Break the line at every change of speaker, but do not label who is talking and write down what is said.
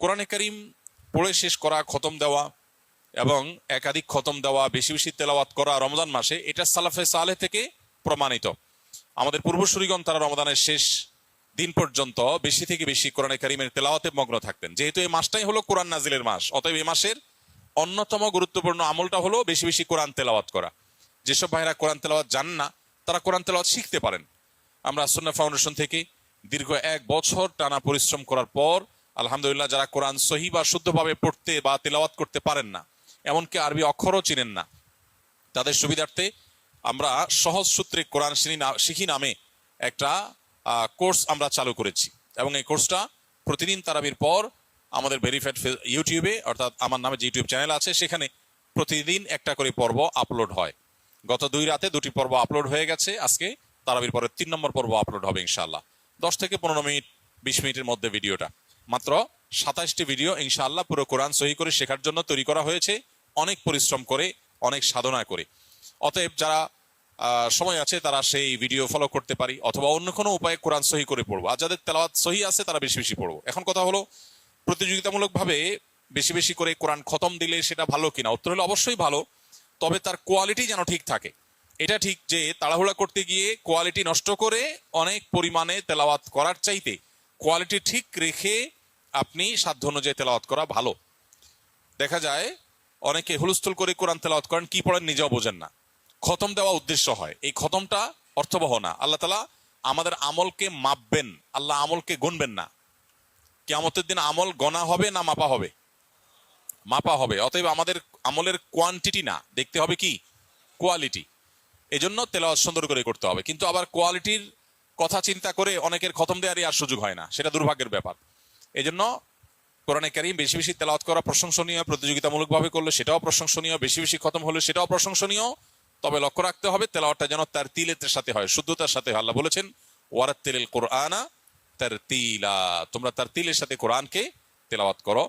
কোরআনে কারীম পড়ে শেষ করা, খতম দেওয়া এবং একাধিক খতম দেওয়া, বেশি বেশি তেলাওয়াত করা রমজান মাসে, এটা সালাফে সালেহ থেকে প্রমাণিত। আমাদের পূর্বসূরিগণ তারা রমজানের শেষ দিন পর্যন্ত বেশি থেকে বেশি কোরআনে কারীমের তেলাওয়াতে মগ্ন থাকতেন। যেহেতু এই মাসটাই হলো কোরআন নাজিলের মাস, অতএব এই মাসের অন্যতম গুরুত্বপূর্ণ আমলটা হলো বেশি বেশি কোরআন তেলাওয়াত করা। যেসব ভাইরা কোরআন তেলাওয়াত জানেন না, তারা কোরআন তেলাওয়াত শিখতে পারেন। আমরা সুন্নাহ ফাউন্ডেশন থেকে দীর্ঘ 1 বছর টানা পরিশ্রম করার পর আলহামদুলিল্লাহ, যারা কোরআন সহি বা শুদ্ধভাবে পড়তে বা তেলাওয়াত করতে পারেন না, এমনকি আরবি অক্ষরও চিনেন না, তাদের সুবিধার্থে আমরা সহজ সূত্রে কোরআন শিখি নামে একটা কোর্স আমরা চালু করেছি। এবং এই কোর্সটা প্রতিদিন তারাবির পর আমাদের ভেরিফাইড ইউটিউবে, অর্থাৎ আমার নামে যে ইউটিউব চ্যানেল আছে, সেখানে প্রতিদিন একটা করে পর্ব আপলোড হয়। গত 2 রাতে 2টি পর্ব আপলোড হয়ে গেছে। আজকে তারাবির পরে 3 নম্বর পর্ব আপলোড হবে ইনশাআল্লাহ। 10 থেকে 15 মিনিট 20 মিনিটের মধ্যে ভিডিওটা, মাত্র 27টি ভিডিও ইনশাআল্লাহ পুরো কোরআন সহি করে শেখার জন্য তৈরি করা হয়েছে, অনেক পরিশ্রম করে, অনেক সাধনা করে। অতএব যারা সময় আছে তারা সেই ভিডিও ফলো করতে পারি, অথবা অন্য কোনো উপায়ে কোরআন সহি করে পড়বো। আর যাদের তেলাওয়াত সহি আছে তারা বেশি বেশি পড়বো। এখন কথা হলো, প্রতিযোগিতামূলকভাবে বেশি বেশি করে কোরআন খতম দিলে সেটা ভালো কিনা? উত্তর হলো অবশ্যই ভালো, তবে তার কোয়ালিটি যেন ঠিক থাকে। এটা ঠিক যে তাড়াহুড়া করতে গিয়ে কোয়ালিটি নষ্ট করে অনেক পরিমাণে তেলাওয়াত করার চাইতে কোয়ালিটি ঠিক রেখে আপনি সাধ্য অনুযায়ী তেলাওয়াত করা ভালো। দেখা যায় অনেকে হুলস্থুল করে কোরআন তেলাওয়াত করেন, কি পড়েন নিজেও বোঝেন না। খতম দেওয়া উদ্দেশ্য হয়, এই খতমটা অর্থবহ না। আল্লাহ তাআলা আমাদের আমলকে মাপবেন, আল্লাহ আমলকে গুনবেন না। কিয়ামতের দিন আমল গণা হবে না মাপা হবে? মাপা হবে। অতএব আমাদের আমলের কোয়ান্টিটি না, দেখতে হবে কি? কোয়ালিটি। এজন্য তেলাওয়াত সুন্দর করে করতে হবে। কিন্তু আবার কোয়ালিটির কথা চিন্তা করে অনেকের খতম দেওয়ারই আর সুযোগ হয় না, সেটা দুর্ভাগ্যের ব্যাপার। এজন্য কোরআনে কারীম বেশি বেশি তেলাওয়াত করা প্রশংসনীয়, প্রতিযোগিতামূলকভাবে করলে সেটাও প্রশংসনীয়, বেশি বেশি খতম হলে সেটাও প্রশংসনীয়। তবে লক্ষ্য রাখতে হবে তেলাওয়াতটা যেন তার তিলের সাথে হয়, শুদ্ধতার সাথে হয়। আল্লাহ বলেছেন, ওয়ারাত্তিলিল কুরআনা তারতিলা, তোমরা তার তিলের সাথে কোরআনকে তেলাওয়াত করো।